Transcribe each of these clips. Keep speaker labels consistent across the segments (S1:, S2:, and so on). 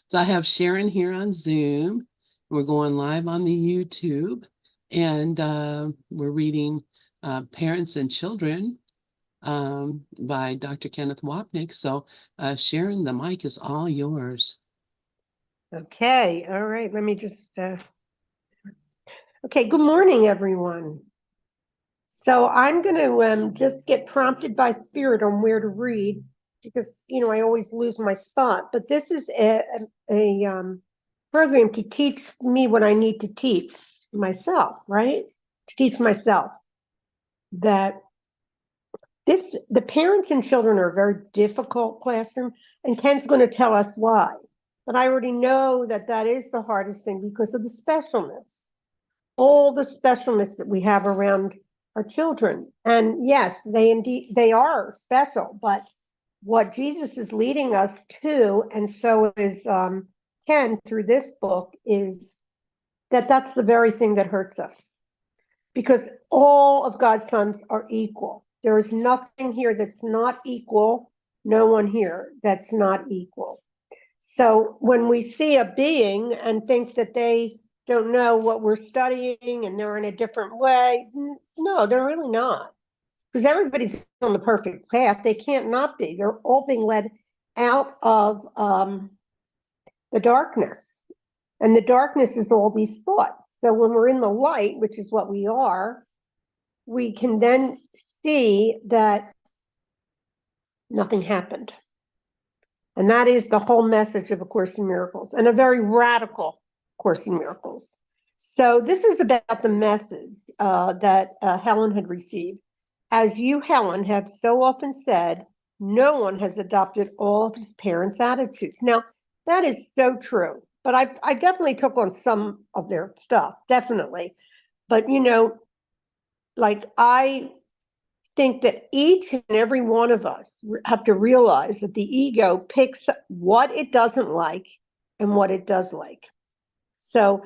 S1: So I have Sharon here on Zoom. We're going live on the YouTube, and we're reading Parents and Children by Dr. Kenneth Wapnick. So Sharon, the mic is all yours.
S2: Okay, all right, let me just, okay, good morning, everyone. So I'm going to just get prompted by Spirit on where to read because, I always lose my spot. But this is a program to teach me what I need to teach myself, right? To teach myself that the parents and children are a very difficult classroom, and Ken's going to tell us why. But I already know that is the hardest thing because of the specialness, all the specialness that we have around our children. And yes, they are special, but what Jesus is leading us to, and so is Ken through this book, is that's the very thing that hurts us. Because all of God's sons are equal. There is nothing here that's not equal, no one here that's not equal. So when we see a being and think that they don't know what we're studying and they're in a different way, no, they're really not. Because everybody's on the perfect path. They can't not be. They're all being led out of the darkness. And the darkness is all these thoughts. So when we're in the light, which is what we are, we can then see that nothing happened. And that is the whole message of A Course in Miracles, and a very radical Course in Miracles. So this is about the message that Helen had received. As you, Helen, have so often said, no one has adopted all of his parents' attitudes. Now, that is so true. But I definitely took on some of their stuff, definitely. But, like I think that each and every one of us have to realize that the ego picks what it doesn't like and what it does like. So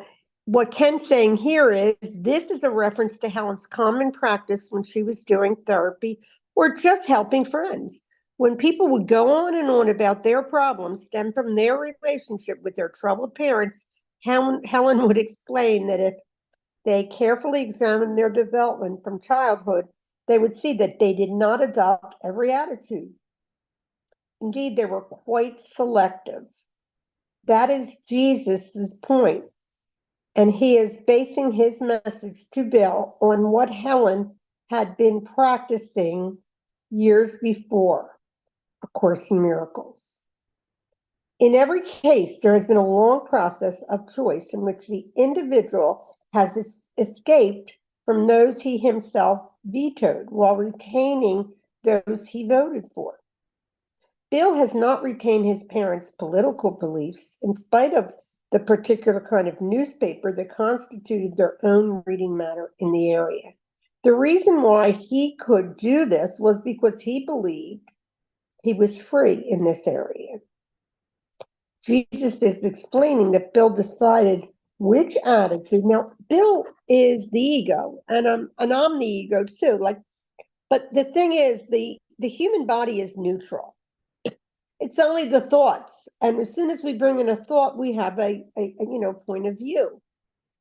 S2: what Ken's saying here is this is a reference to Helen's common practice when she was doing therapy or just helping friends. When people would go on and on about their problems stem from their relationship with their troubled parents, Helen would explain that if they carefully examined their development from childhood, they would see that they did not adopt every attitude. Indeed, they were quite selective. That is Jesus's point. And he is basing his message to Bill on what Helen had been practicing years before, A Course in Miracles. In every case, there has been a long process of choice in which the individual has escaped from those he himself vetoed while retaining those he voted for. Bill has not retained his parents' political beliefs in spite of the particular kind of newspaper that constituted their own reading matter in the area. The reason why he could do this was because he believed he was free in this area. Jesus is explaining that Bill decided which attitude. Now, Bill is the ego, and I'm the ego too. But the thing is, the human body is neutral. It's only the thoughts, and as soon as we bring in a thought, we have a point of view.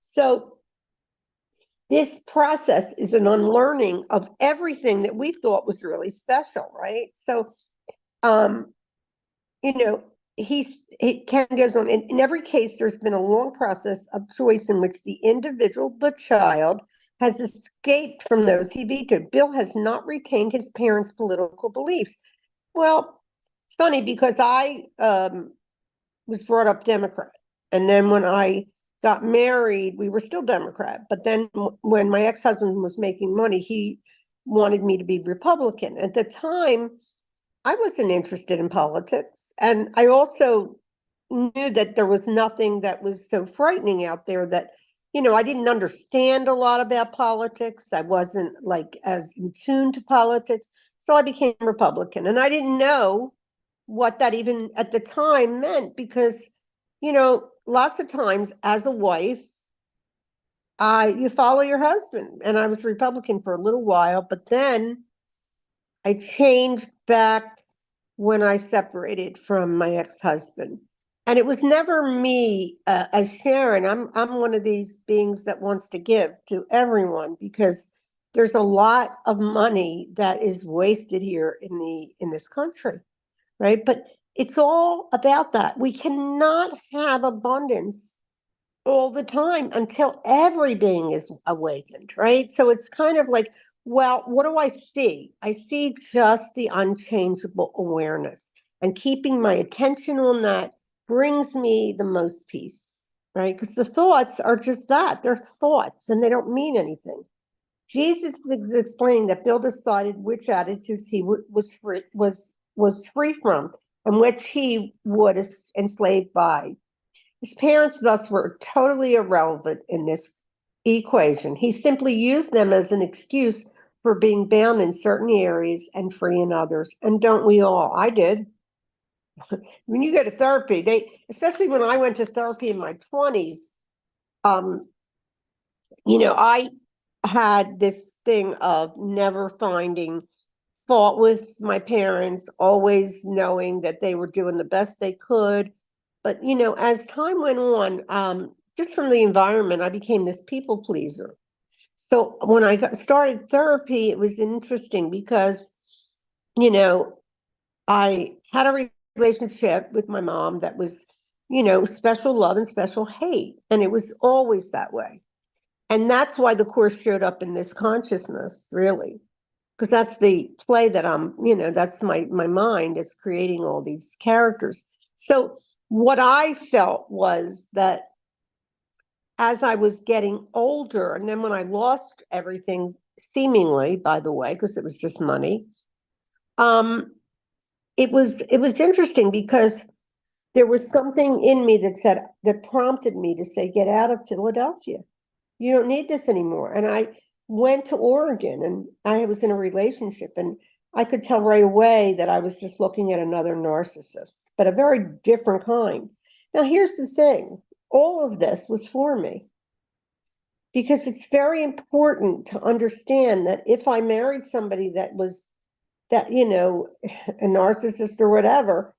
S2: So this process is an unlearning of everything that we thought was really special, right? So, Ken goes on, in every case, there's been a long process of choice in which the individual, the child, has escaped from those he vetoed. Bill has not retained his parents' political beliefs. Well, it's funny because I was brought up Democrat. And then when I got married, we were still Democrat. But then when my ex-husband was making money, he wanted me to be Republican. At the time, I wasn't interested in politics. And I also knew that there was nothing that was so frightening out there that, I didn't understand a lot about politics. I wasn't as in tune to politics. So I became Republican. And I didn't know what that even at the time meant because, lots of times as a wife, you follow your husband. And I was Republican for a little while, but then I changed back when I separated from my ex-husband. And it was never me, as Sharon. I'm one of these beings that wants to give to everyone because there's a lot of money that is wasted here in this country, right? But it's all about that. We cannot have abundance all the time until every being is awakened, right? So it's kind of like, well, what do I see? I see just the unchangeable awareness, and keeping my attention on that brings me the most peace, right? Because the thoughts are just that, they're thoughts and they don't mean anything. Jesus is explaining that Bill decided which attitudes he was free from and which he would enslaved by. His parents, thus, were totally irrelevant in this equation. He simply used them as an excuse for being bound in certain areas and free in others. And don't we all? I did. When you go to therapy, especially when I went to therapy in my 20s, um, I had this thing of never finding fault with my parents, always knowing that they were doing the best they could. But, as time went on, just from the environment, I became this people pleaser. So when I started therapy, it was interesting because, you know, I had a relationship with my mom that was, special love and special hate. And it was always that way. And that's why the course showed up in this consciousness, really, because that's the play that that's my mind is creating all these characters. So what I felt was that as I was getting older, and then when I lost everything, seemingly, by the way, because it was just money, um, it was interesting because there was something in me that prompted me to say, get out of Philadelphia. You don't need this anymore. And I went to Oregon and I was in a relationship, and I could tell right away that I was just looking at another narcissist, but a very different kind. Now, here's the thing. All of this was for me because it's very important to understand that if I married somebody that a narcissist or whatever,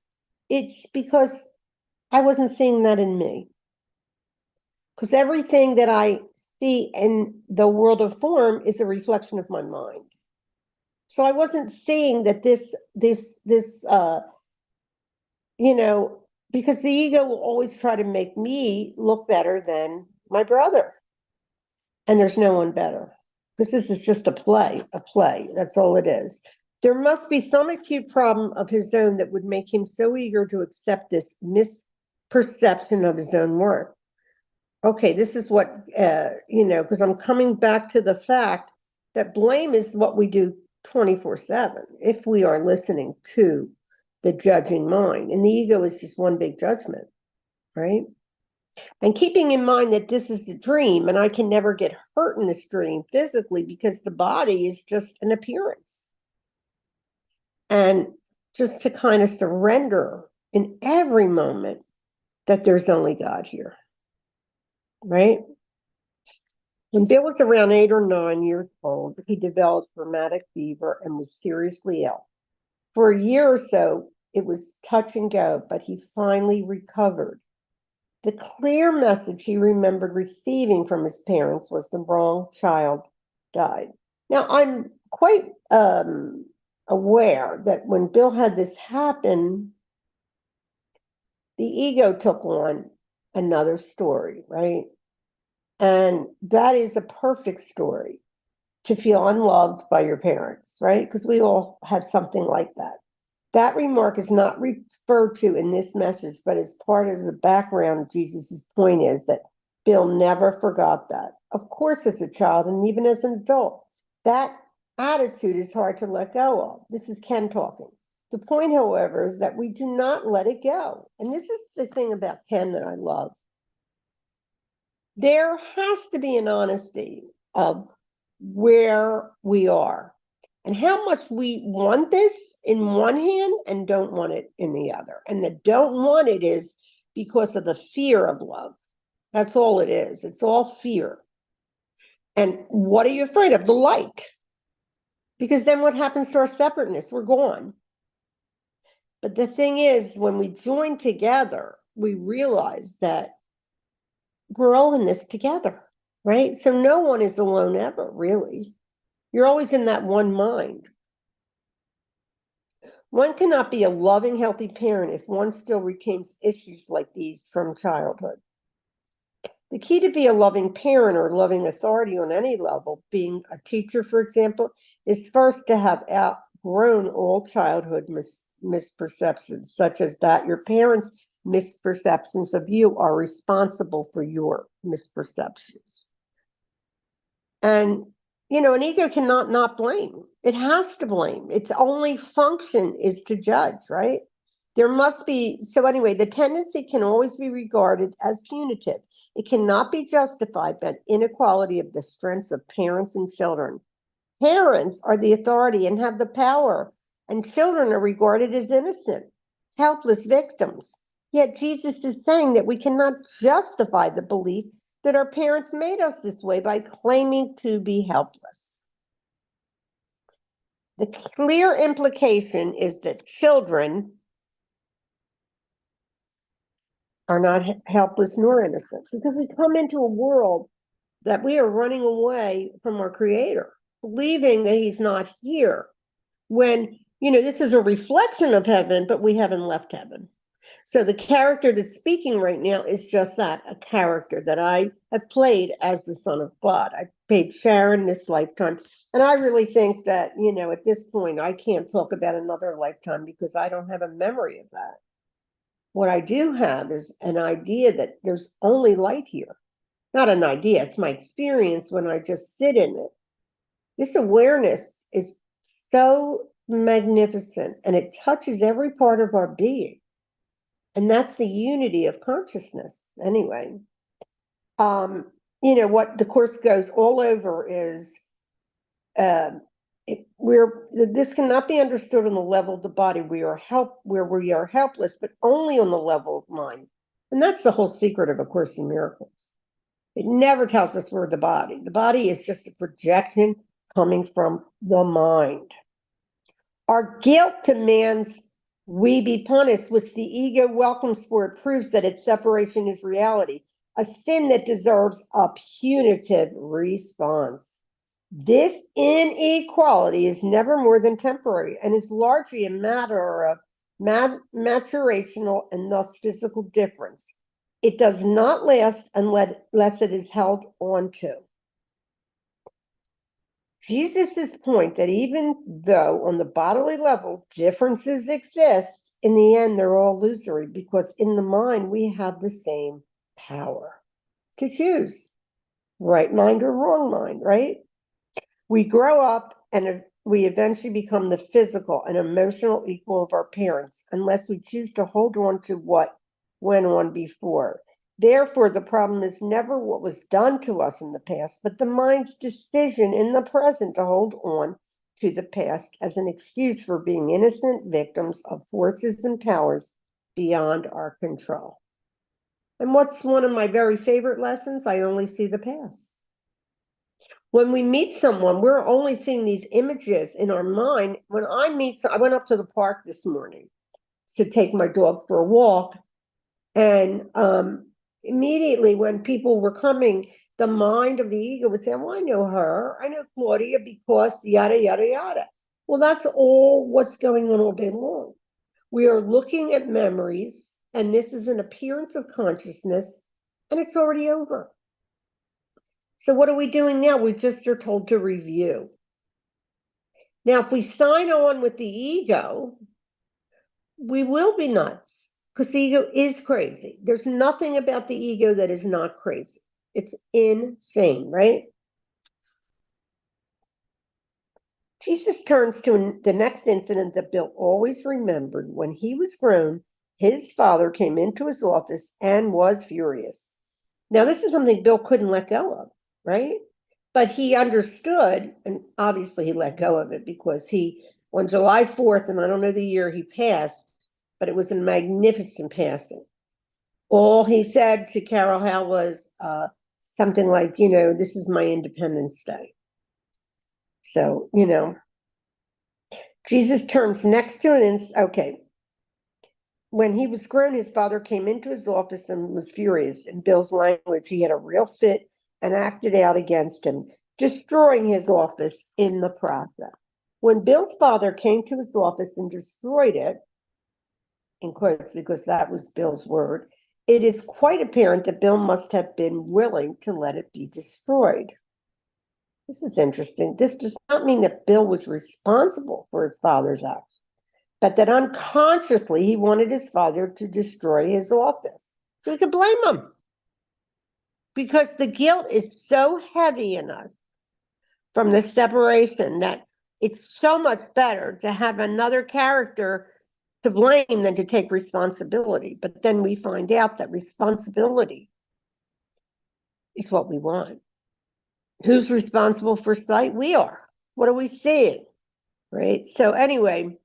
S2: it's because I wasn't seeing that in me. Because everything that I see in the world of form is a reflection of my mind. So I wasn't seeing that you know, because the ego will always try to make me look better than my brother. And there's no one better. Because this is just a play. That's all it is. There must be some acute problem of his own that would make him so eager to accept this misperception of his own worth. Okay, this is what, because I'm coming back to the fact that blame is what we do 24/7 if we are listening to the judging mind. And the ego is just one big judgment, right? And keeping in mind that this is a dream and I can never get hurt in this dream physically because the body is just an appearance. And just to kind of surrender in every moment that there's only God here, right? When Bill was around 8 or 9 years old, he developed rheumatic fever and was seriously ill. For a year or so, it was touch and go, but he finally recovered. The clear message he remembered receiving from his parents was the wrong child died. Now, I'm quite aware that when Bill had this happen, the ego took on another story, right? And that is a perfect story to feel unloved by your parents, right? Because we all have something like that. That remark is not referred to in this message, but as part of the background, Jesus' point is that Bill never forgot that. Of course, as a child and even as an adult, that attitude is hard to let go of. This is Ken talking. The point, however, is that we do not let it go. And this is the thing about Ken that I love. There has to be an honesty of where we are and how much we want this in one hand and don't want it in the other. And the don't want it is because of the fear of love. That's all it is. It's all fear. And what are you afraid of? The light. Because then what happens to our separateness? We're gone. But the thing is, when we join together, we realize that we're all in this together, right? So no one is alone ever, really. You're always in that one mind. One cannot be a loving, healthy parent if one still retains issues like these from childhood. The key to be a loving parent or loving authority on any level, being a teacher, for example, is first to have outgrown all childhood misperceptions, such as that your parents' misperceptions of you are responsible for your misperceptions. And, an ego cannot not blame. It has to blame. Its only function is to judge, right? There must be, so anyway, the tendency can always be regarded as punitive. It cannot be justified by inequality of the strengths of parents and children. Parents are the authority and have the power, and children are regarded as innocent, helpless victims. Yet Jesus is saying that we cannot justify the belief that our parents made us this way by claiming to be helpless. The clear implication is that children are not helpless nor innocent, because we come into a world that we are running away from our Creator, believing that He's not here, when, this is a reflection of heaven, but we haven't left heaven. So the character that's speaking right now is just that, a character that I have played as the Son of God. I played Sharon this lifetime. And I really think that, at this point, I can't talk about another lifetime because I don't have a memory of that. What I do have is an idea that there's only light here. Not an idea, it's my experience when I just sit in it. This awareness is so magnificent, and it touches every part of our being. And that's the unity of consciousness, anyway. What the Course goes all over is this cannot be understood on the level of the body. Where we are helpless, but only on the level of mind. And that's the whole secret of A Course in Miracles. It never tells us we're the body. The body is just a projection coming from the mind. Our guilt demands we be punished, which the ego welcomes, for it proves that its separation is reality, a sin that deserves a punitive response. This inequality is never more than temporary and is largely a matter of maturational and thus physical difference. It does not last unless it is held on to. Jesus' point that even though on the bodily level differences exist, in the end they're all illusory, because in the mind we have the same power to choose right mind or wrong mind, right? We grow up and we eventually become the physical and emotional equal of our parents, unless we choose to hold on to what went on before. Therefore, the problem is never what was done to us in the past, but the mind's decision in the present to hold on to the past as an excuse for being innocent victims of forces and powers beyond our control. And what's one of my very favorite lessons? I only see the past. When we meet someone, we're only seeing these images in our mind. When I went up to the park this morning to take my dog for a walk, and immediately when people were coming, the mind of the ego would say, well, I know her. I know Claudia because yada, yada, yada. Well, that's all what's going on all day long. We are looking at memories, and this is an appearance of consciousness, and it's already over. So what are we doing now? We just are told to review. Now, if we sign on with the ego, we will be nuts, because the ego is crazy. There's nothing about the ego that is not crazy. It's insane, right? Jesus turns to the next incident that Bill always remembered. When he was grown, his father came into his office and was furious. Now, this is something Bill couldn't let go of, right? But he understood, and obviously he let go of it, because on July 4th, and I don't know the year he passed, but it was a magnificent passing. All he said to Carol Howe was something like, this is my Independence Day. So, Jesus turns next to okay. when he was grown, his father came into his office and was furious. In Bill's language, he had a real fit and acted out against him, destroying his office in the process. When Bill's father came to his office and destroyed it, in quotes, because that was Bill's word, it is quite apparent that Bill must have been willing to let it be destroyed. This is interesting. This does not mean that Bill was responsible for his father's acts, but that unconsciously he wanted his father to destroy his office. So we could blame him, because the guilt is so heavy in us from the separation that it's so much better to have another character to blame than to take responsibility. But then we find out that responsibility is what we want. Who's responsible for sight? We are. What are we seeing? Right? So anyway,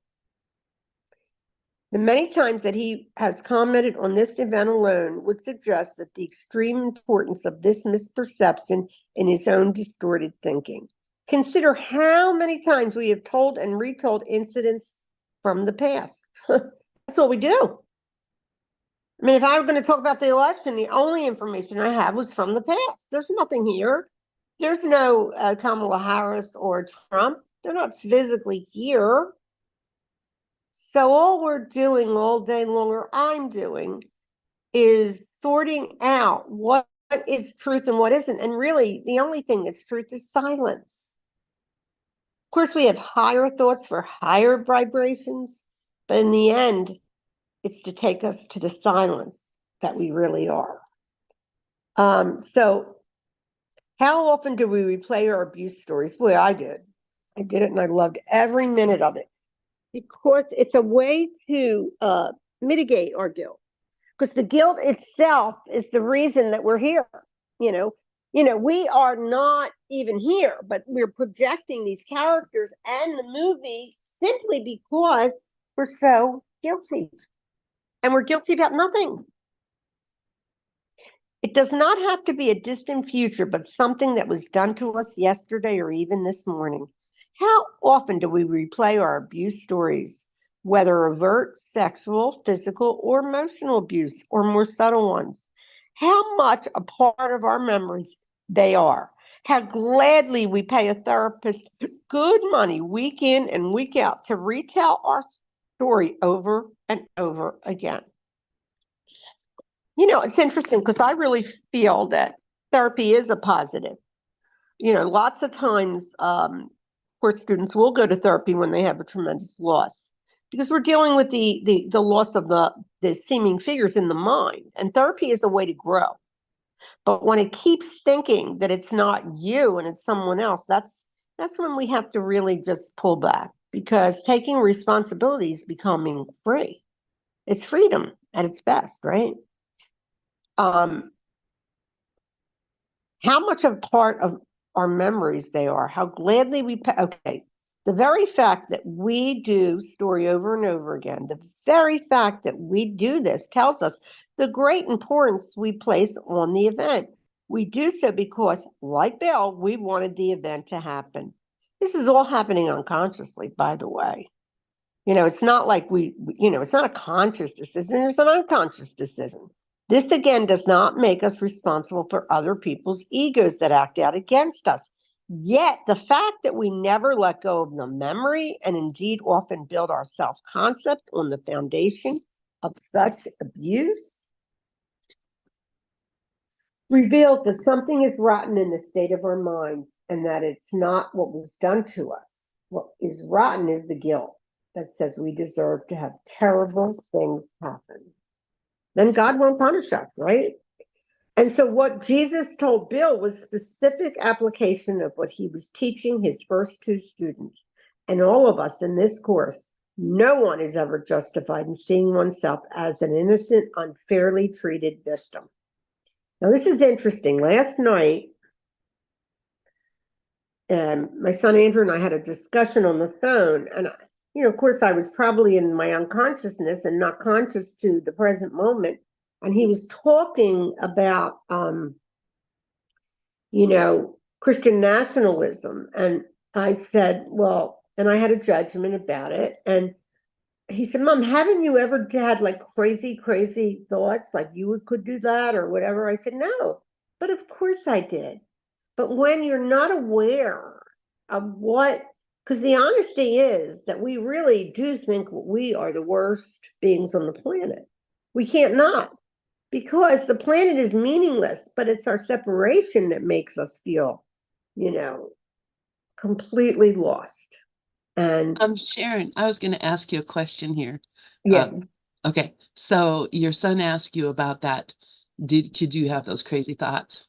S2: the many times that he has commented on this event alone would suggest that the extreme importance of this misperception in his own distorted thinking. Consider how many times we have told and retold incidents from the past. That's what we do. I mean, if I were going to talk about the election, the only information I have was from the past. There's nothing here. There's no Kamala Harris or Trump. They're not physically here. So all we're doing all day long, or I'm doing, is sorting out what is truth and what isn't. And really, the only thing that's truth is silence. Of course, we have higher thoughts for higher vibrations, but in the end, it's to take us to the silence that we really are. So how often do we replay our abuse stories? Boy, I did. I did it, and I loved every minute of it, because it's a way to mitigate our guilt. Because the guilt itself is the reason that we're here. We are not even here, but we're projecting these characters and the movie simply because we're so guilty. And we're guilty about nothing. It does not have to be a distant future, but something that was done to us yesterday or even this morning. How often do we replay our abuse stories, whether overt, sexual, physical, or emotional abuse, or more subtle ones? How much a part of our memories they are. How gladly we pay a therapist good money week in and week out to retell our story over and over again. It's interesting, because I really feel that therapy is a positive. Lots of times, court students will go to therapy when they have a tremendous loss, because we're dealing with the loss of the seeming figures in the mind. And therapy is a way to grow. But when it keeps thinking that it's not you and it's someone else, that's when we have to really just pull back, because taking responsibility is becoming free. It's freedom at its best, right? How much a part of our memories they are, how gladly we pay. Okay, the very fact that we do story over and over again, the very fact that we do this tells us the great importance we place on the event. We do so because, like Bill, we wanted the event to happen. This is all happening unconsciously, by the way. It's not like it's not a conscious decision, it's an unconscious decision. This, again, does not make us responsible for other people's egos that act out against us. Yet, the fact that we never let go of the memory, and indeed often build our self-concept on the foundation of such abuse, reveals that something is rotten in the state of our minds, and that it's not what was done to us. What is rotten is the guilt that says we deserve to have terrible things happen. Then God won't punish us, right? And so what Jesus told Bill was specific application of what he was teaching his first two students. And all of us in this course, no one is ever justified in seeing oneself as an innocent, unfairly treated victim. Now, this is interesting. Last night, my son Andrew and I had a discussion on the phone, and of course, I was probably in my unconsciousness and not conscious to the present moment. And he was talking about, Christian nationalism. And I said, well, and I had a judgment about it. And he said, Mom, haven't you ever had like crazy, crazy thoughts like you could do that or whatever? I said, no, but of course I did. But when you're not aware of what, because the honesty is that we really do think we are the worst beings on the planet. We can't not, because the planet is meaningless, but it's our separation that makes us feel, you know, completely lost. And
S1: Sharon, I was going to ask you a question here.
S2: yeah,
S1: Okay, so your son asked you about that. Could you have those crazy thoughts?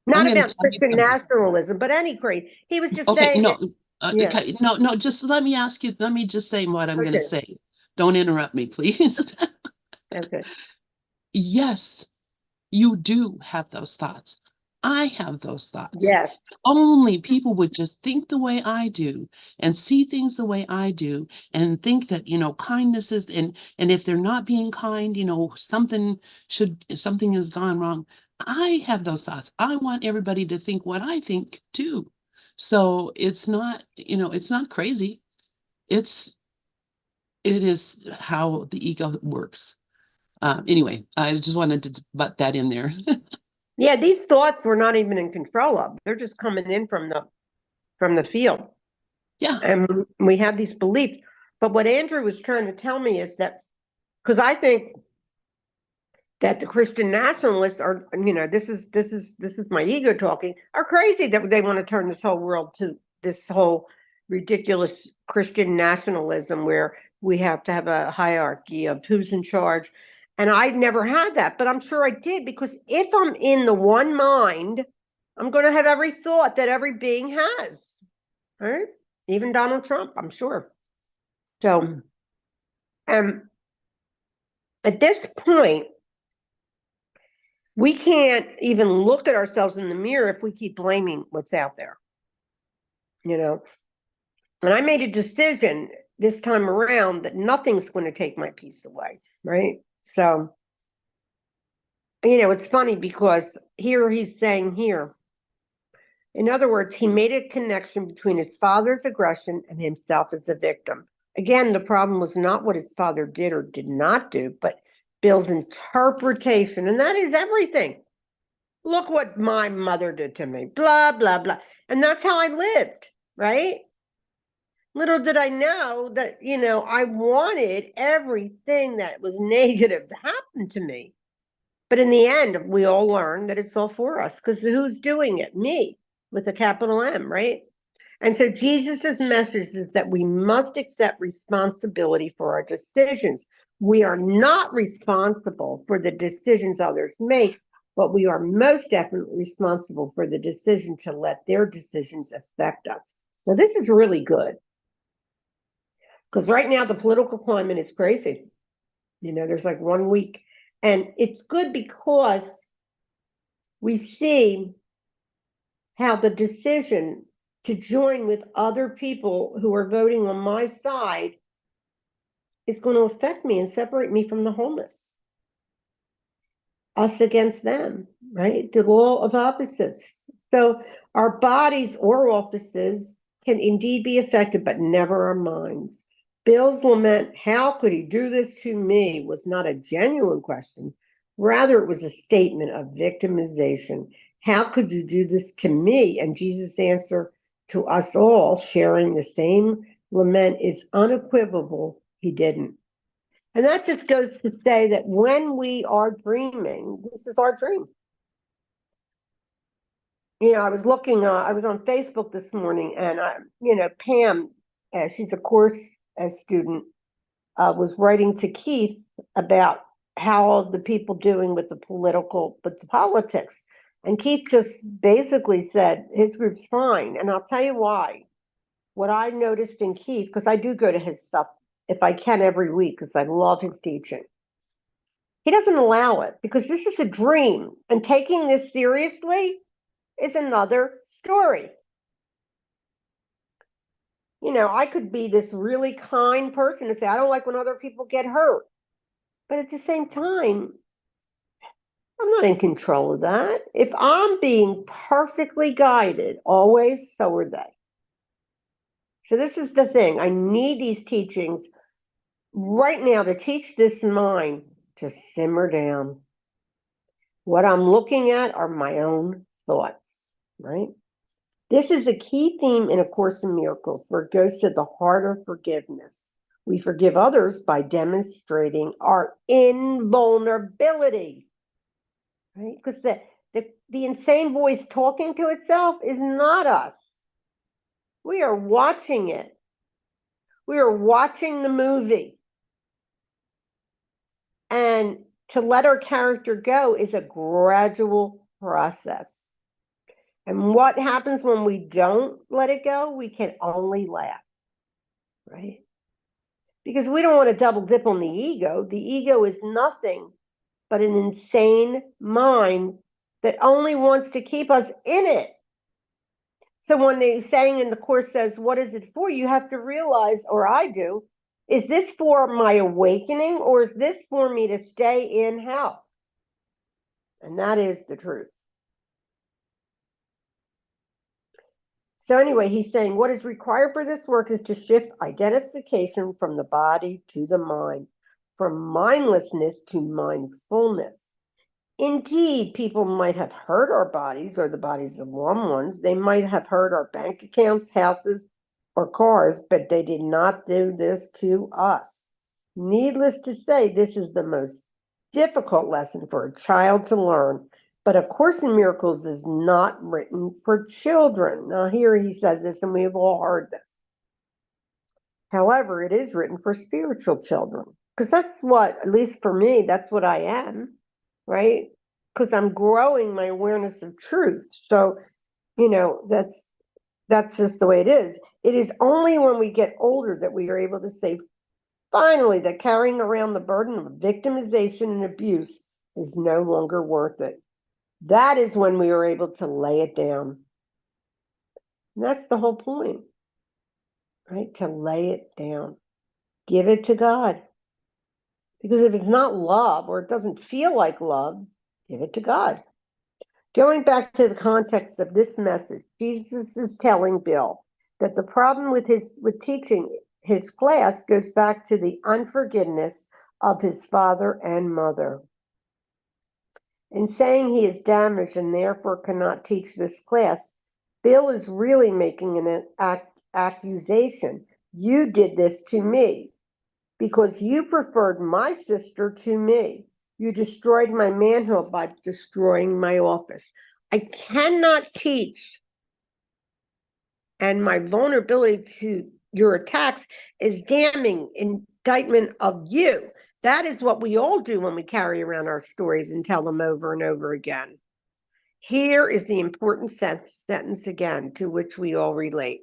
S1: I'm
S2: not
S1: going to
S2: about
S1: tell you
S2: Christian
S1: something.
S2: nationalism, but any crazy. He was just
S1: Okay,
S2: saying that,
S1: no,
S2: yeah,
S1: okay, no, just let me ask you, let me just say what I'm going to
S2: okay,
S1: say. Don't interrupt me, please.
S2: okay.
S1: Yes, you do have those thoughts. I have those thoughts.
S2: Yes.
S1: Only people would just think the way I do and see things the way I do and think that, kindness is, and if they're not being kind, something has gone wrong. I have those thoughts. I want everybody to think what I think too. So it's not crazy. It's it is how the ego works. Anyway, I just wanted to butt that in there.
S2: Yeah, these thoughts we're not even in control of. They're just coming in from the field.
S1: Yeah.
S2: And we have these beliefs. But what Andrew was trying to tell me is that, because I think that the Christian nationalists are, this is my ego talking, are crazy that they want to turn this whole world to this whole ridiculous Christian nationalism where we have to have a hierarchy of who's in charge. And I never had that, but I'm sure I did, because if I'm in the one mind, I'm going to have every thought that every being has, right? Even Donald Trump, I'm sure. So, um, at this point, we can't even look at ourselves in the mirror if we keep blaming what's out there, you know. And I made a decision this time around that nothing's going to take my peace away, right? So, it's funny because here he's saying here, in other words, he made a connection between his father's aggression and himself as a victim. Again, the problem was not what his father did or did not do, but Bill's interpretation. And that is everything. Look what my mother did to me, blah, blah, blah. And that's how I lived, right? Little did I know that, I wanted everything that was negative to happen to me. But in the end, we all learn that it's all for us, because who's doing it? Me, with a capital M, right? And so Jesus's message is that we must accept responsibility for our decisions. We are not responsible for the decisions others make, but we are most definitely responsible for the decision to let their decisions affect us. Now, this is really good, because right now the political climate is crazy. There's like 1 week, and it's good because we see how the decision to join with other people who are voting on my side is going to affect me and separate me from the homeless. Us against them, right? The law of opposites. So our bodies or offices can indeed be affected, but never our minds. Bill's lament, how could he do this to me, was not a genuine question. Rather, it was a statement of victimization. How could you do this to me? And Jesus' answer to us all, sharing the same lament, is unequivocal. He didn't. And that just goes to say that when we are dreaming, this is our dream. I was looking, I was on Facebook this morning, and, Pam, she's a course student, was writing to Keith about how the people doing with the politics. And Keith just basically said his group's fine. And I'll tell you why. What I noticed in Keith, because I do go to his stuff if I can every week, because I love his teaching. He doesn't allow it, because this is a dream, and taking this seriously is another story. I could be this really kind person and say, I don't like when other people get hurt. But at the same time, I'm not in control of that. If I'm being perfectly guided, always, so are they. So this is the thing. I need these teachings right now to teach this mind to simmer down. What I'm looking at are my own thoughts, right? This is a key theme in A Course in Miracles, where it goes to the heart of forgiveness. We forgive others by demonstrating our invulnerability, right? Because the insane voice talking to itself is not us. We are watching it. We are watching the movie. And to let our character go is a gradual process. And what happens when we don't let it go? We can only laugh, right? Because we don't want to double dip on the ego. The ego is nothing but an insane mind that only wants to keep us in it. So when the saying in the Course says, what is it for? You have to realize, or I do, is this for my awakening, or is this for me to stay in hell? And that is the truth. So anyway, he's saying what is required for this work is to shift identification from the body to the mind, from mindlessness to mindfulness. Indeed, people might have hurt our bodies or the bodies of loved ones. They might have hurt our bank accounts, houses, or cars, but they did not do this to us. Needless to say, this is the most difficult lesson for a child to learn. But A Course in Miracles is not written for children. Now, here he says this, and we've all heard this. However, it is written for spiritual children, because that's what, at least for me, that's what I am, right? Because I'm growing my awareness of truth. So, that's just the way it is. It is only when we get older that we are able to say, finally, that carrying around the burden of victimization and abuse is no longer worth it. That is when we are able to lay it down. And that's the whole point, right? To lay it down. Give it to God. Because if it's not love, or it doesn't feel like love, give it to God. Going back to the context of this message, Jesus is telling Bill that the problem with teaching his class goes back to the unforgiveness of his father and mother. In saying he is damaged and therefore cannot teach this class, Bill is really making an accusation. You did this to me because you preferred my sister to me. You destroyed my manhood by destroying my office. I cannot teach, and my vulnerability to your attacks is damning indictment of you. That is what we all do when we carry around our stories and tell them over and over again. Here is the important sentence again, to which we all relate.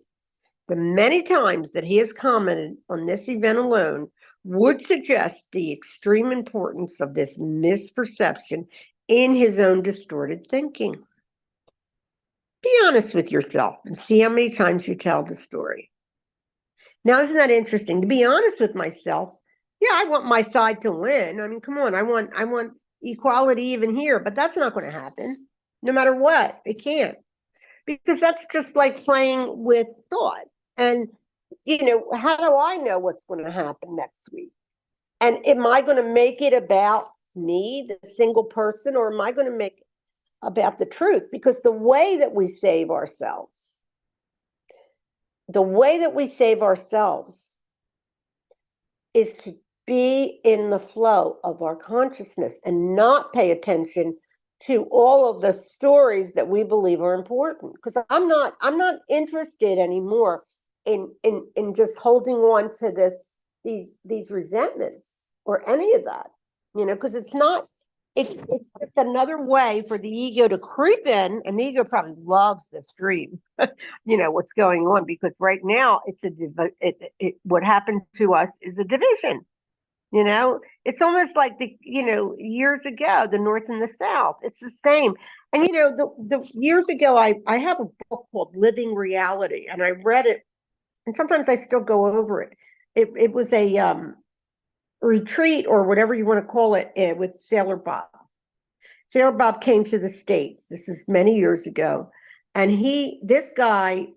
S2: The many times that he has commented on this event alone would suggest the extreme importance of this misperception in his own distorted thinking. Be honest with yourself and see how many times you tell the story. Now, isn't that interesting? To be honest with myself, yeah, I want my side to win. I mean, come on, I want equality even here, but that's not going to happen. No matter what, it can't. Because that's just like playing with thought. And, how do I know what's going to happen next week? And am I going to make it about me, the single person, or am I going to make it about the truth? Because the way that we save ourselves is to be in the flow of our consciousness and not pay attention to all of the stories that we believe are important. Because I'm not interested anymore in just holding on to these resentments or any of that, because it's just another way for the ego to creep in, and the ego probably loves this dream, what's going on, because right now what happened to us is a division. It's almost like years ago, the North and the South. It's the same. And the years ago, I have a book called Living Reality, and I read it, and sometimes I still go over it. It was a retreat, or whatever you want to call it, with Sailor Bob. Sailor Bob came to the States. This is many years ago, and this guy,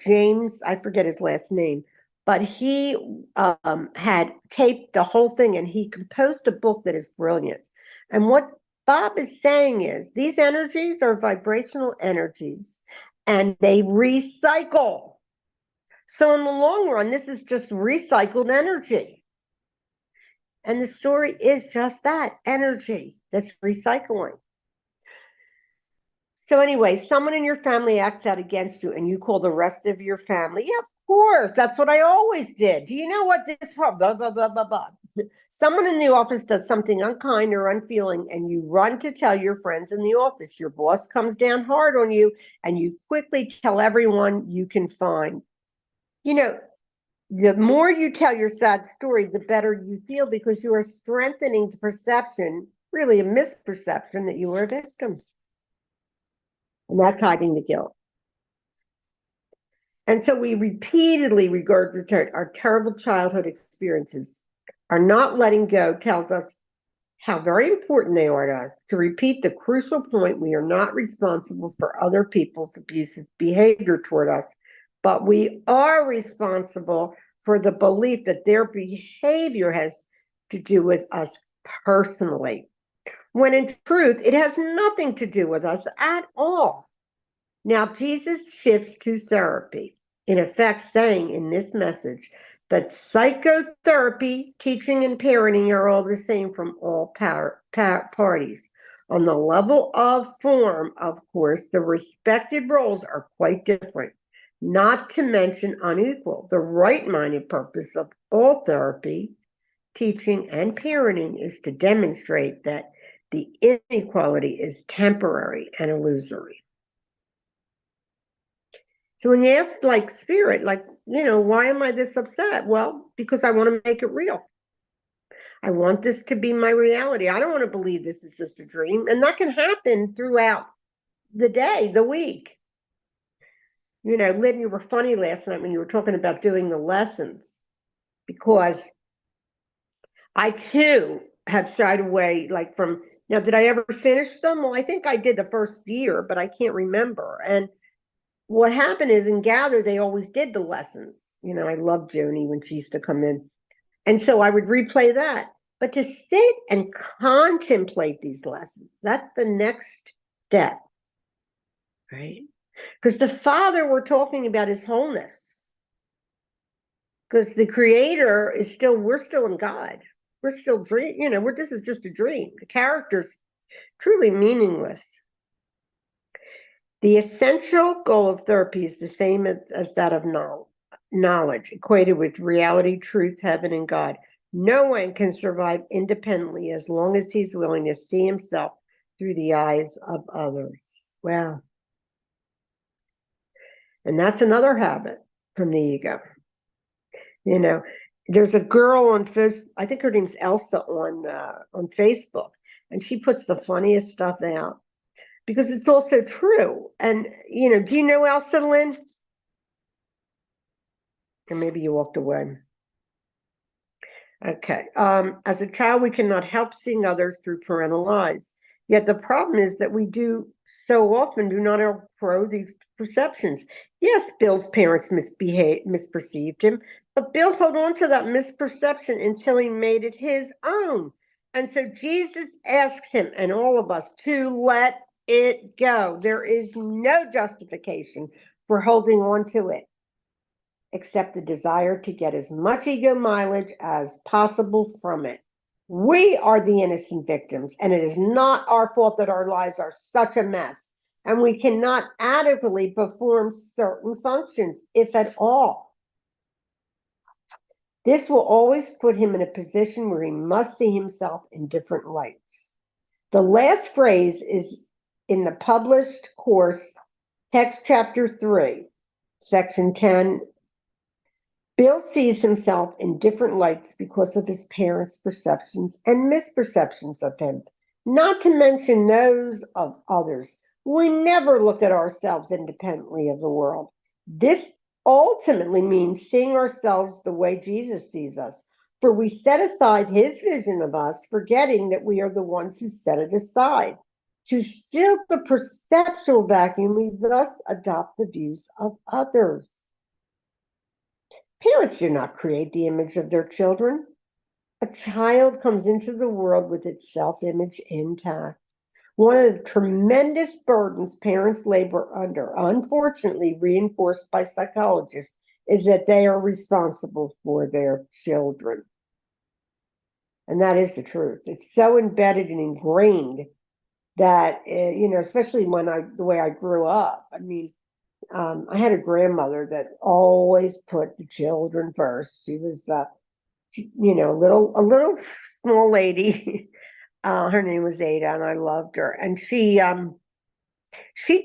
S2: James, I forget his last name, but he had taped the whole thing, and he composed a book that is brilliant. And what Bob is saying is these energies are vibrational energies, and they recycle. So in the long run, this is just recycled energy. And the story is just that, energy that's recycling. So anyway, someone in your family acts out against you and you call the rest of your family. Yeah, of course. That's what I always did. Do you know what this blah, blah, blah, blah, blah. Someone in the office does something unkind or unfeeling, and you run to tell your friends in the office. Your boss comes down hard on you, and you quickly tell everyone you can find. You know, the more you tell your sad story, the better you feel, because you are strengthening the perception, really a misperception, that you were a victim. And that's hiding the guilt. And so we repeatedly regurgitate our terrible childhood experiences. Our not letting go tells us how very important they are to us. To repeat the crucial point, we are not responsible for other people's abusive behavior toward us, but we are responsible for the belief that their behavior has to do with us personally, when in truth, it has nothing to do with us at all. Now, Jesus shifts to therapy, in effect saying in this message that psychotherapy, teaching, and parenting are all the same from all parties. On the level of form, of course, the respected roles are quite different, not to mention unequal. The right-minded purpose of all therapy, teaching, and parenting is to demonstrate that the inequality is temporary and illusory. So when you ask, like, spirit, like, why am I this upset? Well, because I want to make it real. I want this to be my reality. I don't want to believe this is just a dream. And that can happen throughout the day, the week. Lynn, you were funny last night when you were talking about doing the lessons, because I too have shied away, like, from, now, did I ever finish them? Well, I think I did the first year, but I can't remember. And what happened is, in Gather, they always did the lessons. I loved Joni when she used to come in. And so I would replay that. But to sit and contemplate these lessons, that's the next step, right? Because the Father we're talking about is wholeness. Because the Creator is still, we're still in God. We're still dream, this is just a dream. The character's truly meaningless. The essential goal of therapy is the same as that of knowledge, equated with reality, truth, heaven, and God. No one can survive independently as long as he's willing to see himself through the eyes of others. Wow. And that's another habit from the ego. There's a girl on Facebook, I think her name's Elsa, on Facebook, and she puts the funniest stuff out, because it's also true. And, do you know Elsa, Lynn? Or maybe you walked away. Okay. As a child, we cannot help seeing others through parental eyes. Yet the problem is that we do so often do not outgrow these perceptions. Yes, Bill's parents misperceived him, but Bill held on to that misperception until he made it his own. And so Jesus asks him and all of us to let it go. There is no justification for holding on to it, except the desire to get as much ego mileage as possible from it. We are the innocent victims, and it is not our fault that our lives are such a mess, and we cannot adequately perform certain functions, if at all. This will always put him in a position where he must see himself in different lights. The last phrase is in the published course, text chapter 3, section 10. Bill sees himself in different lights because of his parents' perceptions and misperceptions of him, not to mention those of others. We never look at ourselves independently of the world. This ultimately means seeing ourselves the way Jesus sees us, for we set aside his vision of us, forgetting that we are the ones who set it aside. To fill the perceptual vacuum, we thus adopt the views of others. Parents do not create the image of their children. A child comes into the world with its self-image intact. One of the tremendous burdens parents labor under, unfortunately reinforced by psychologists, is that they are responsible for their children. And that is the truth. It's so embedded and ingrained that, especially the way I grew up. I mean, I had a grandmother that always put the children first. She was, a little small lady. Her name was Ada, and I loved her. And she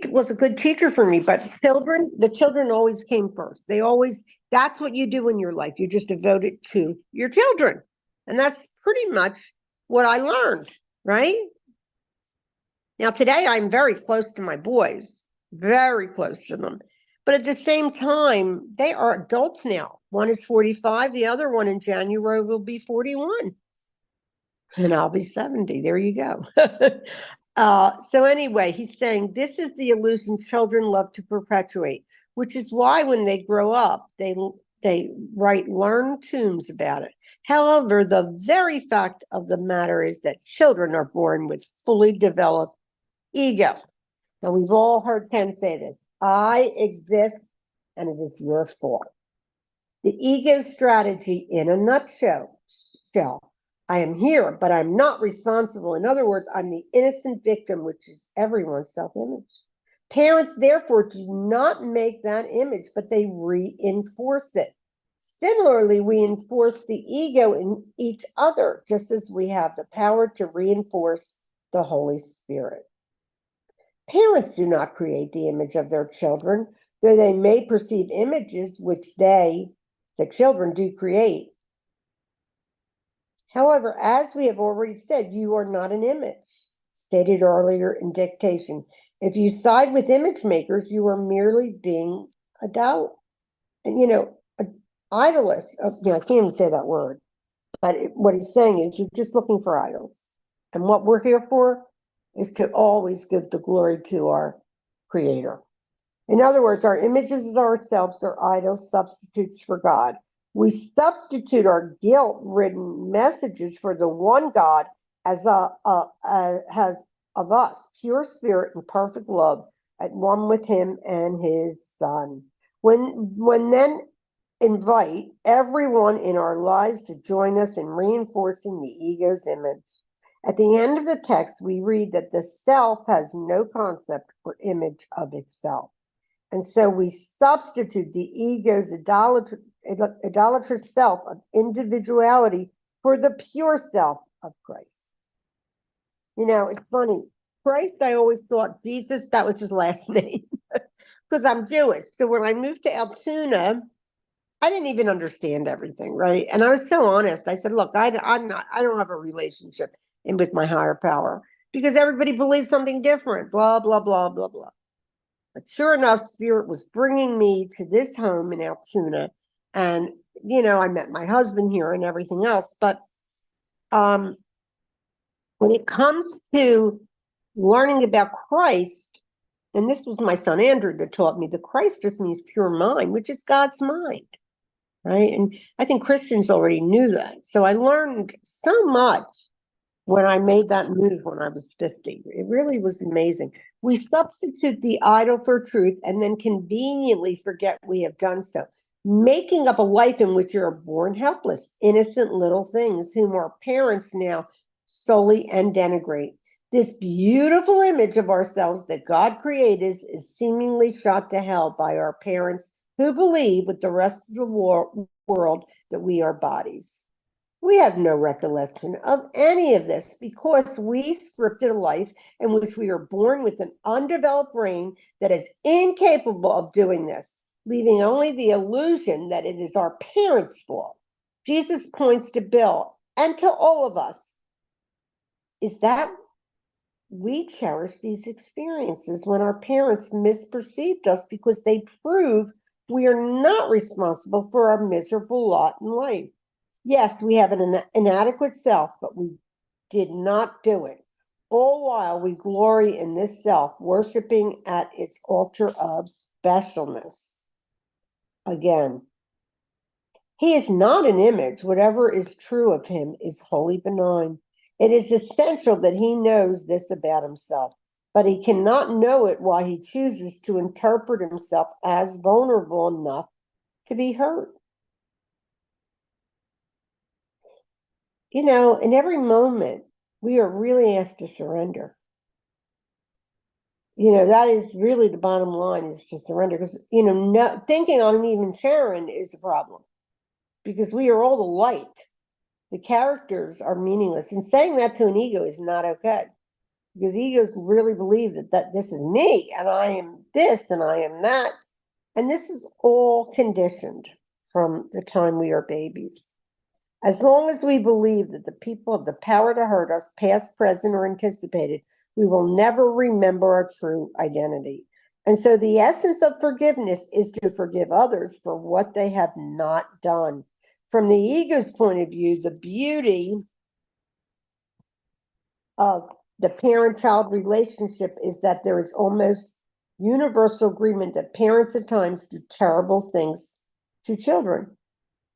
S2: was a good teacher for me. But the children always came first. That's what you do in your life. You just devote it to your children, and that's pretty much what I learned. Right now, today I'm very close to my boys, very close to them. But at the same time, they are adults now. One is 45, the other one in January will be 41. And I'll be 70. There you go. So anyway, he's saying this is the illusion children love to perpetuate, which is why when they grow up, they write learned tombs about it. However, the very fact of the matter is that children are born with fully developed ego. Now, we've all heard Ken say this: I exist and it is your fault. The ego strategy in a nutshell: I am here, but I'm not responsible. In other words, I'm the innocent victim, which is everyone's self-image. Parents, therefore, do not make that image, but they reinforce it. Similarly, we enforce the ego in each other, just as we have the power to reinforce the Holy Spirit. Parents do not create the image of their children, though they may perceive images which the children, do create. However, as we have already said, you are not an image. Stated earlier in dictation, if you side with image makers, you are merely being idolist. I can't even say that word, but what he's saying is you're just looking for idols. And what we're here for is to always give the glory to our Creator. In other words, our images of ourselves are idols, substitutes for God. We substitute our guilt-ridden messages for the one God has of us, pure spirit and perfect love, at one with Him and His Son. When then invite everyone in our lives to join us in reinforcing the ego's image. At the end of the text, we read that the self has no concept or image of itself. And so we substitute the ego's idolatrous self of individuality for the pure self of Christ. It's funny. Christ, I always thought Jesus, that was his last name because I'm Jewish. So when I moved to Altoona, I didn't even understand everything, right? And I was so honest. I said, look, I don't have a relationship with my higher power because everybody believes something different, blah, blah, blah, blah, blah. But sure enough, Spirit was bringing me to this home in Altoona. And, I met my husband here and everything else. But when it comes to learning about Christ, and this was my son Andrew that taught me, the Christ just means pure mind, which is God's mind, right? And I think Christians already knew that. So I learned so much when I made that move when I was 50. It really was amazing. We substitute the idol for truth and then conveniently forget we have done so, making up a life in which you are born helpless, innocent little things whom our parents now sully and denigrate. This beautiful image of ourselves that God created is seemingly shot to hell by our parents who believe with the rest of the world that we are bodies. We have no recollection of any of this because we scripted a life in which we are born with an undeveloped brain that is incapable of doing this, leaving only the illusion that it is our parents' fault. Jesus points to Bill and to all of us is that we cherish these experiences when our parents misperceived us because they prove we are not responsible for our miserable lot in life. Yes, we have an inadequate self, but we did not do it. All while we glory in this self, worshiping at its altar of specialness. Again, He is not an image. Whatever is true of him is wholly benign. It is essential that he knows this about himself, but he cannot know it while he chooses to interpret himself as vulnerable enough to be hurt. In every moment, we are really asked to surrender. That is really the bottom line, is to surrender. Because, thinking on even Sharon is a problem, because we are all the light. The characters are meaningless. And saying that to an ego is not okay, because egos really believe that this is me, and I am this, and I am that. And this is all conditioned from the time we are babies. As long as we believe that the people have the power to hurt us, past, present, or anticipated, we will never remember our true identity. And so the essence of forgiveness is to forgive others for what they have not done. From the ego's point of view, the beauty of the parent-child relationship is that there is almost universal agreement that parents at times do terrible things to children.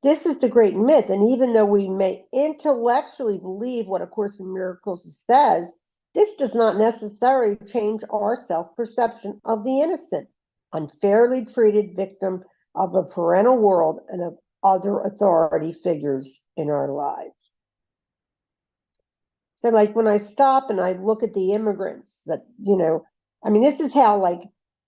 S2: This is the great myth. And even though we may intellectually believe what A Course in Miracles says, this does not necessarily change our self-perception of the innocent, unfairly treated victim of a parental world and of other authority figures in our lives. So, like, when I stop and I look at the immigrants that, this is how,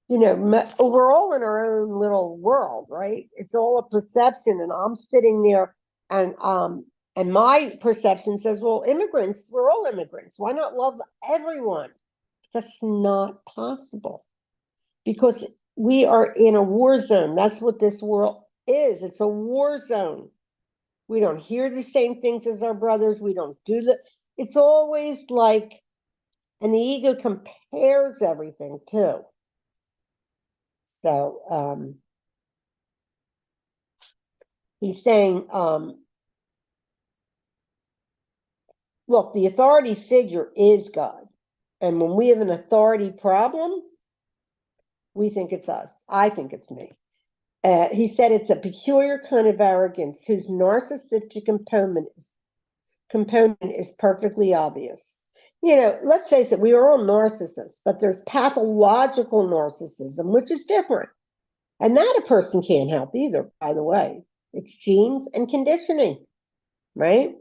S2: we're all in our own little world, right? It's all a perception, and I'm sitting there, and my perception says, well, immigrants, we're all immigrants. Why not love everyone? That's not possible, because we are in a war zone. That's what this world is. It's a war zone. We don't hear the same things as our brothers. We don't do the. It's always like, and the ego compares everything too. So he's saying, look, the authority figure is God. And when we have an authority problem, we think it's us. I think it's me. He said it's a peculiar kind of arrogance whose narcissistic component is perfectly obvious. Let's face it, we are all narcissists, but there's pathological narcissism, which is different. And that a person can't help either, by the way. It's genes and conditioning, right?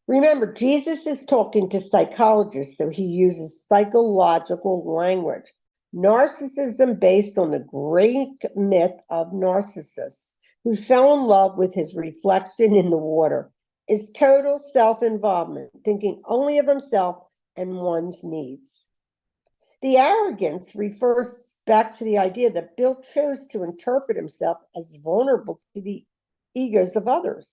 S2: Remember, Jesus is talking to psychologists, so he uses psychological language. Narcissism, based on the Greek myth of Narcissus, who fell in love with his reflection in the water, is total self-involvement, thinking only of himself and one's needs. The arrogance refers back to the idea that Bill chose to interpret himself as vulnerable to the egos of others,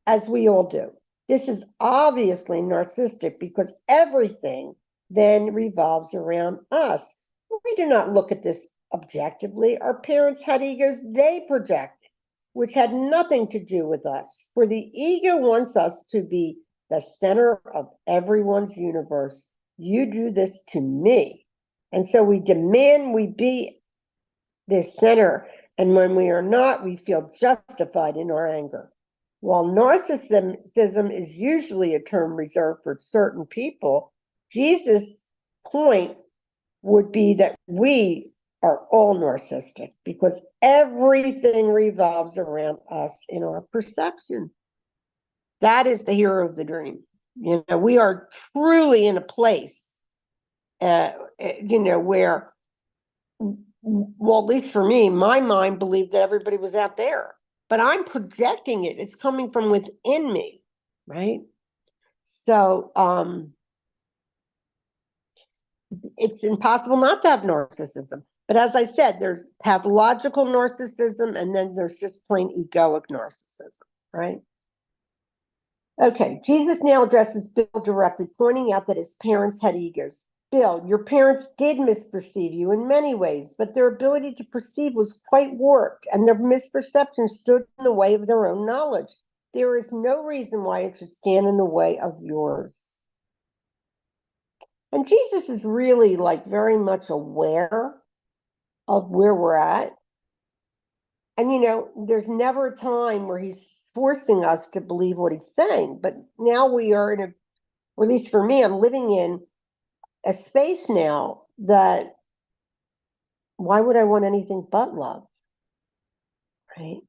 S2: as we all do. This is obviously narcissistic, because everything then revolves around us. We do not look at this objectively. Our parents had egos they projected, which had nothing to do with us. For the ego wants us to be the center of everyone's universe. You do this to me. And so we demand we be the center. And when we are not, we feel justified in our anger. While narcissism is usually a term reserved for certain people, Jesus' point would be that we are all narcissistic, because everything revolves around us in our perception. That is the hero of the dream. We are truly in a place, where, well, at least for me, my mind believed that everybody was out there, but I'm projecting it. It's coming from within me, right? So it's impossible not to have narcissism. But as I said, there's pathological narcissism, and then there's just plain egoic narcissism, right? Okay, Jesus now addresses Bill directly, pointing out that his parents had egos. Bill, your parents did misperceive you in many ways, but their ability to perceive was quite warped, and their misperception stood in the way of their own knowledge. There is no reason why it should stand in the way of yours. And Jesus is really, very much aware of where we're at. And, there's never a time where he's forcing us to believe what he's saying. But now we are or at least for me, I'm living in a space now that why would I want anything but love? Right?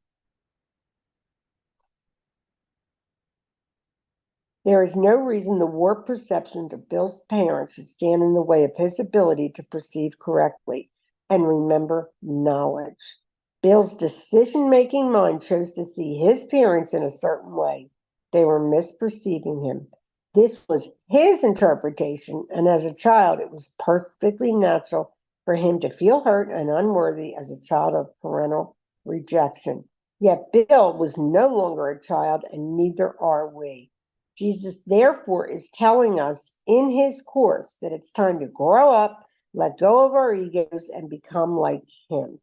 S2: There is no reason the warped perceptions of Bill's parents should stand in the way of his ability to perceive correctly and remember knowledge. Bill's decision-making mind chose to see his parents in a certain way. They were misperceiving him. This was his interpretation, and as a child, it was perfectly natural for him to feel hurt and unworthy as a child of parental rejection. Yet Bill was no longer a child, and neither are we. Jesus, therefore, is telling us in his course that it's time to grow up, let go of our egos, and become like him.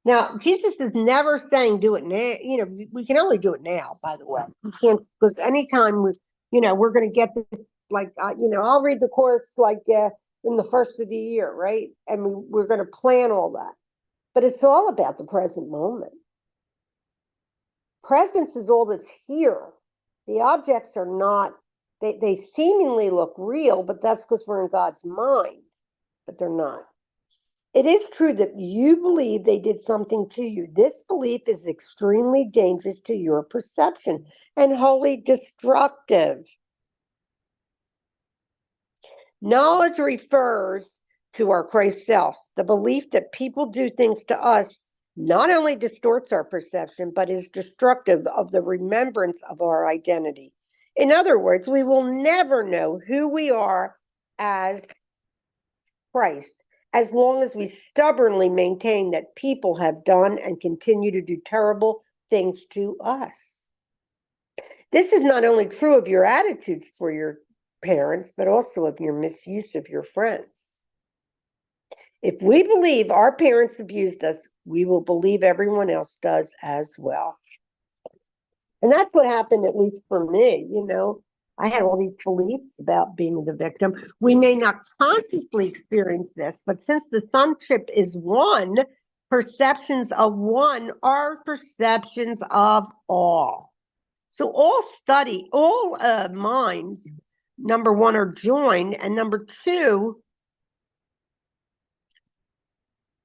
S2: Now, Jesus is never saying do it now. We can only do it now, by the way. We can't, because anytime we're going to get this, I'll read the course in the first of the year, right? And we're going to plan all that. But it's all about the present moment. Presence is all that's here. The objects are not, they seemingly look real, but that's because we're in God's mind, but they're not. It is true that you believe they did something to you. This belief is extremely dangerous to your perception and wholly destructive. Knowledge refers to our Christ self. The belief that people do things to us not only distorts our perception, but is destructive of the remembrance of our identity. In other words, we will never know who we are as Christ as long as we stubbornly maintain that people have done and continue to do terrible things to us. This is not only true of your attitudes for your parents, but also of your misuse of your friends. If we believe our parents abused us, we will believe everyone else does as well. And that's what happened, at least for me. I had all these beliefs about being the victim. We may not consciously experience this, but since the sonship is one, perceptions of one are perceptions of all. So all minds, number one, are joined, and number two,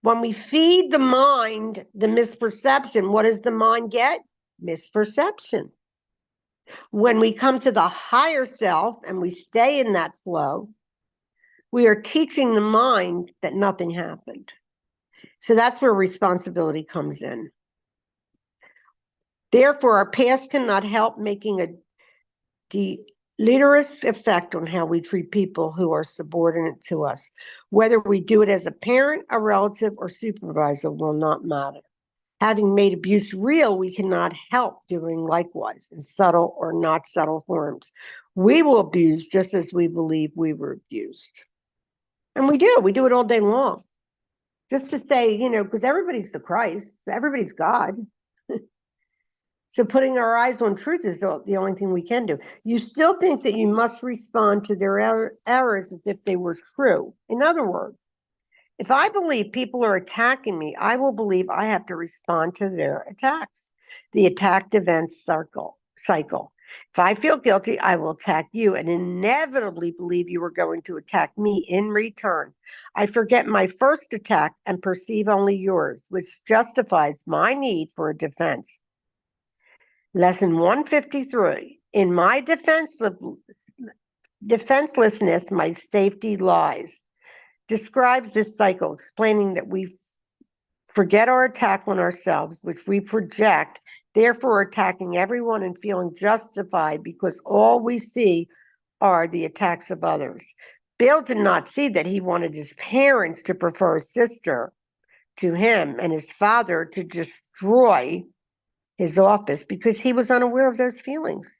S2: when we feed the mind the misperception, what does the mind get? Misperception. When we come to the higher self and we stay in that flow, we are teaching the mind that nothing happened. So that's where responsibility comes in. Therefore, our past cannot help making a deleterious effect on how we treat people who are subordinate to us. Whether we do it as a parent, a relative, or supervisor will not matter. Having made abuse real, we cannot help doing likewise in subtle or not subtle forms. We will abuse just as we believe we were abused. And we do it all day long. Just to say, because everybody's the Christ, everybody's God. So putting our eyes on truth is the only thing we can do. You still think that you must respond to their errors as if they were true. In other words, if I believe people are attacking me, I will believe I have to respond to their attacks. The attacked events cycle. If I feel guilty, I will attack you and inevitably believe you are going to attack me in return. I forget my first attack and perceive only yours, which justifies my need for a defense. Lesson 153. In my defenselessness, my safety lies. Describes this cycle, explaining that we forget our attack on ourselves, which we project, therefore attacking everyone and feeling justified because all we see are the attacks of others. Bill did not see that he wanted his parents to prefer his sister to him and his father to destroy his office because he was unaware of those feelings.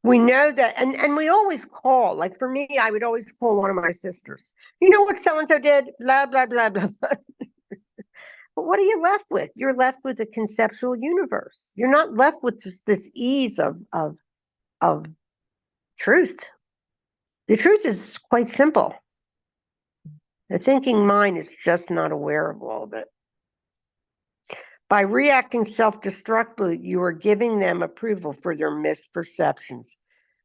S2: We know that, and we always call, like for me, I would always call one of my sisters. You know what so-and-so did? Blah, blah, blah, blah. But what are you left with? You're left with a conceptual universe. You're not left with just this ease of truth. The truth is quite simple. The thinking mind is just not aware of all of it. By reacting self-destructively, you are giving them approval for their misperceptions.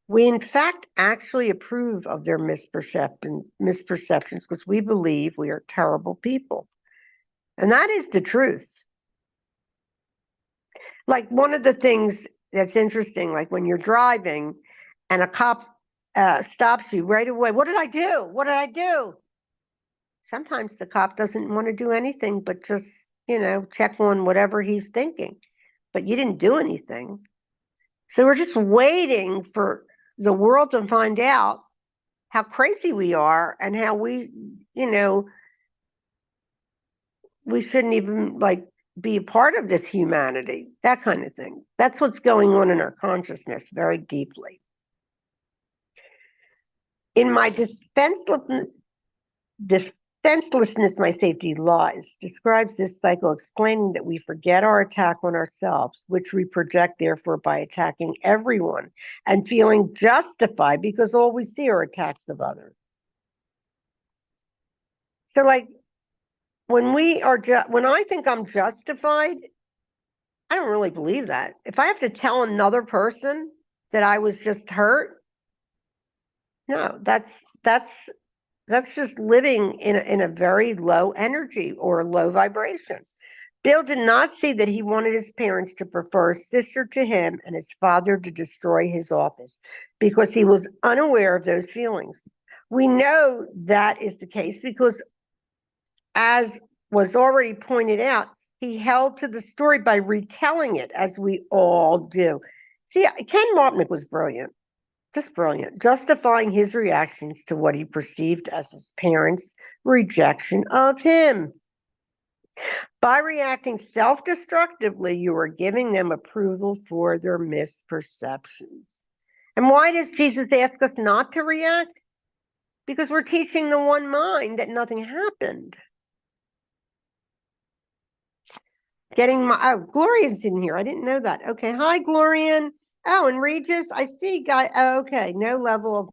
S2: We, in fact, actually approve of their misperceptions because we believe we are terrible people. And that is the truth. Like one of the things that's interesting, like when you're driving and a cop stops you right away. What did I do? What did I do? Sometimes the cop doesn't want to do anything but just, check on whatever he's thinking. But you didn't do anything. So we're just waiting for the world to find out how crazy we are and how we shouldn't even be a part of this humanity, that kind of thing. That's what's going on in our consciousness very deeply. In my defenselessness, my safety lies, describes this cycle, explaining that we forget our attack on ourselves, which we project, therefore, by attacking everyone and feeling justified because all we see are attacks of others. So, when I think I'm justified, I don't really believe that. If I have to tell another person that I was just hurt, no, that's just living in a very low energy or low vibration. Bill did not see that he wanted his parents to prefer a sister to him and his father to destroy his office because he was unaware of those feelings. We know that is the case because, as was already pointed out, he held to the story by retelling it, as we all do. See, Ken Wapnick was brilliant. Just brilliant, justifying his reactions to what he perceived as his parents' rejection of him. By reacting self-destructively, you are giving them approval for their misperceptions. And why does Jesus ask us not to react? Because we're teaching the one mind that nothing happened. Glorian's in here. I didn't know that. Okay, hi, Glorian. Oh, and Regis, I see, guy. Oh, okay, no level of.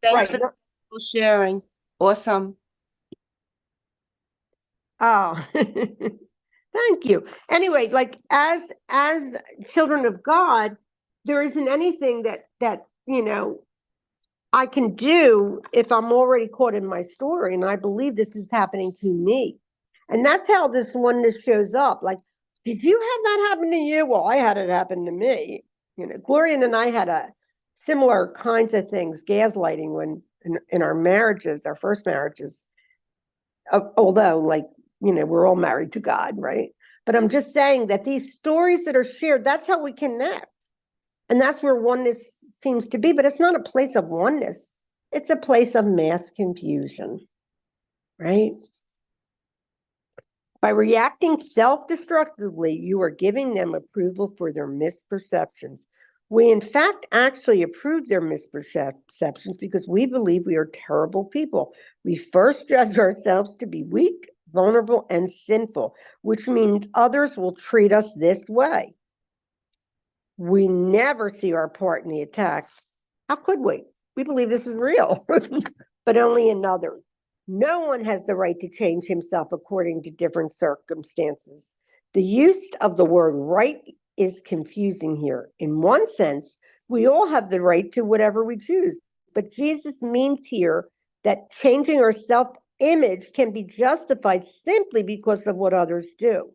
S3: Thanks for sharing. Awesome.
S2: Oh, thank you. Anyway, as children of God, there isn't anything that I can do if I'm already caught in my story, and I believe this is happening to me, and that's how this oneness shows up. Did you have that happen to you? Well, I had it happen to me. Glorian and I had a similar kinds of things, gaslighting when in our marriages, our first marriages. Although, we're all married to God, right? But I'm just saying that these stories that are shared, that's how we connect. And that's where oneness seems to be. But it's not a place of oneness. It's a place of mass confusion, right? By reacting self-destructively, you are giving them approval for their misperceptions. We, in fact, actually approve their misperceptions because we believe we are terrible people. We first judge ourselves to be weak, vulnerable, and sinful, which means others will treat us this way. We never see our part in the attack. How could we? We believe this is real, but only in others. No one has the right to change himself according to different circumstances. The use of the word right is confusing here. In one sense, we all have the right to whatever we choose, but Jesus means here that changing our self-image can be justified simply because of what others do.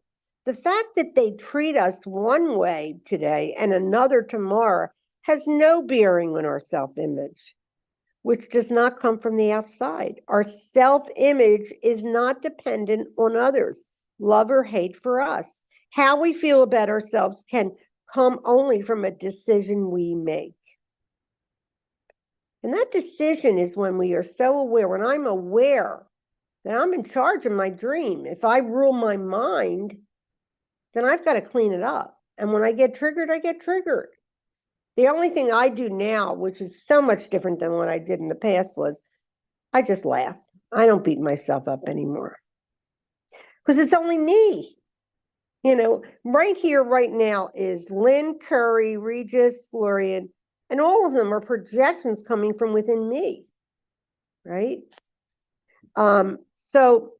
S2: The fact that they treat us one way today and another tomorrow has no bearing on our self-image, which does not come from the outside. Our self-image is not dependent on others, love or hate for us. How we feel about ourselves can come only from a decision we make. And that decision is when we are so aware, when I'm aware that I'm in charge of my dream. If I rule my mind, then I've got to clean it up. And when I get triggered, I get triggered. The only thing I do now, which is so much different than what I did in the past, was I just laugh. I don't beat myself up anymore. Because it's only me. Right here, right now is Lynn, Curry, Regis, Florian, and all of them are projections coming from within me, right? So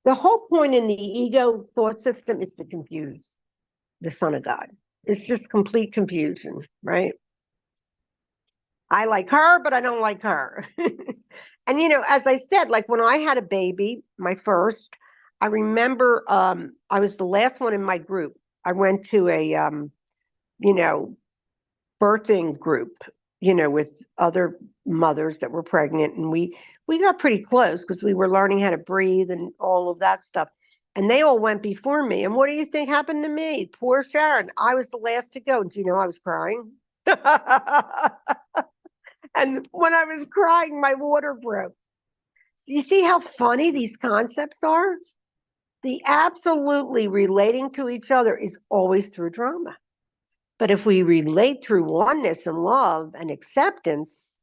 S2: The whole point in the ego thought system is to confuse the Son of God. It's just complete confusion, right? I like her, but I don't like her. And as I said, like when I had a baby, my first, I remember I was the last one in my group. I went to a birthing group, with other mothers that were pregnant, and we got pretty close because we were learning how to breathe and all of that stuff. And they all went before me. And what do you think happened to me? Poor Sharon. I was the last to go. Do you know I was crying? And when I was crying, my water broke. You see how funny these concepts are? The absolutely relating to each other is always through drama. But if we relate through oneness and love and acceptance,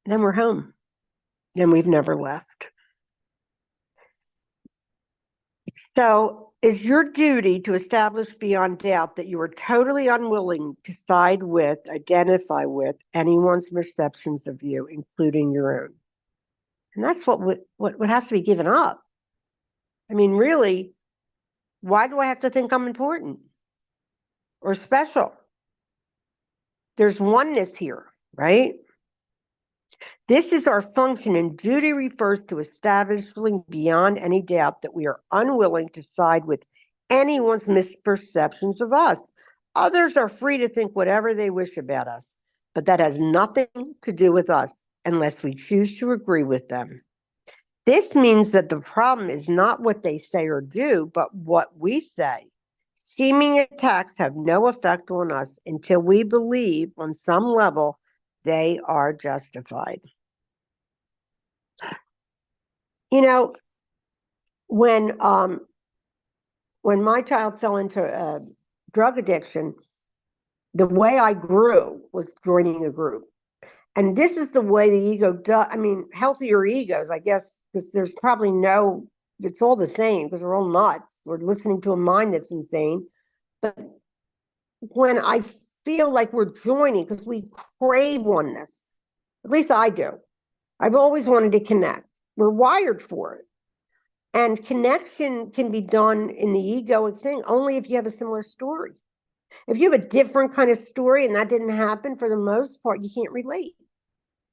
S2: then we're home. Then we've never left. So it's your duty to establish beyond doubt that you are totally unwilling to side with, identify with anyone's perceptions of you, including your own. And that's what has to be given up. I mean, really, why do I have to think I'm important or special? There's oneness here, right? This is our function, and duty refers to establishing beyond any doubt that we are unwilling to side with anyone's misperceptions of us. Others are free to think whatever they wish about us, but that has nothing to do with us unless we choose to agree with them. This means that the problem is not what they say or do, but what we say. Seeming attacks have no effect on us until we believe on some level they are justified. When my child fell into drug addiction, the way I grew was joining a group. And this is the way the ego does. I mean, healthier egos, I guess, because there's probably it's all the same because we're all nuts. We're listening to a mind that's insane. But when I feel like we're joining, because we crave oneness, at least I do. I've always wanted to connect. We're wired for it. And connection can be done in the egoic thing only if you have a similar story. If you have a different kind of story and that didn't happen, for the most part, you can't relate.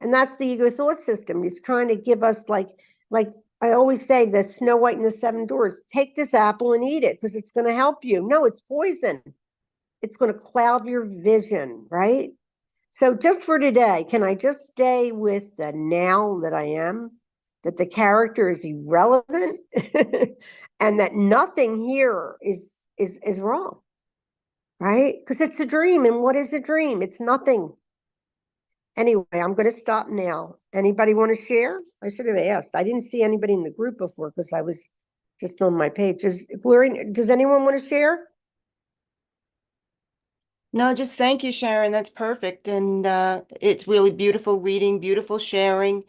S2: And that's the ego thought system. It's trying to give us like I always say, the Snow White and the Seven Dwarfs, take this apple and eat it because it's going to help you. No, it's poison. It's going to cloud your vision, right? So just for today, can I just stay with the now that I am? That the character is irrelevant and that nothing here is wrong, right? Because it's a dream. And what is a dream? It's nothing. Anyway, I'm going to stop now. Anybody want to share? I should have asked. I didn't see anybody in the group before because I was just on my page. Does anyone want to share?
S3: No, just thank you, Sharon. That's perfect. And it's really beautiful reading, beautiful sharing.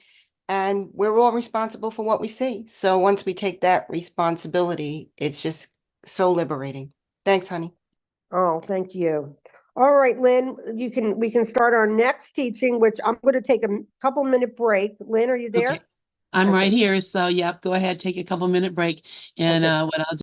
S3: And we're all responsible for what we see. So once we take that responsibility, it's just so liberating. Thanks, honey.
S2: Oh, thank you. All right, Lynn, we can start our next teaching, which I'm going to take a couple minute break. Lynn, are you there?
S1: Okay. I'm
S2: Okay.
S1: right here. So, yep, go ahead, take a couple minute break. And
S2: Okay.
S1: what I'll